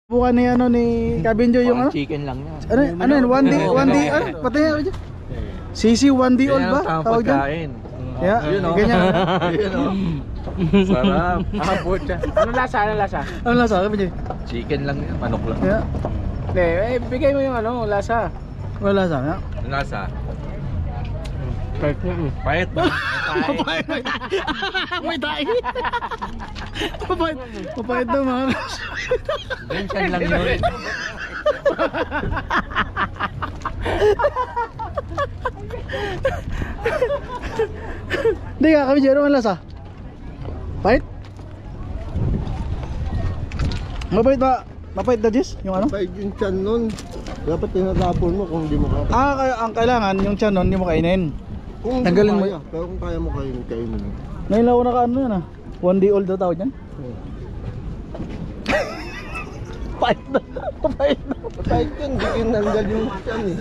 Bukan ni ano ni Kabinjo yung ano? Chicken lang yan. Ano yun? 1D, ano? Pati ano dyan? CC 1D old ba? Tawag dyan? Yeah, ganyan. Sarap. Pucha. Ano lasa? Ano lasa? Kabinjo? Chicken lang yan, manok lang. Yeah. Hindi, bigay mo yung ano, lasa. Wala lasa. Yeah. Ano lasa? Pahit nga eh. Pahit ba? May tayo. Mapahit daw mga Minsan lang yun. Hindi ka kami dyan, ano lasa? Pahit? Mapahit ba? Mapahit na Jis? Yung ano? Mapahit yung tiyan nun. Dapat tinatapon mo kung hindi mo kaya. Ang kailangan yung tiyan nun, hindi mo kainin. Kung tanggalin mo. kaya, pero kung kaya mo kainin. Ngayon lang ako naka-ano yan ah. 1D old daw tawag yan. Pahit na. Pahit na. Mapahit yun, hindi kinanggal yung tiyan eh.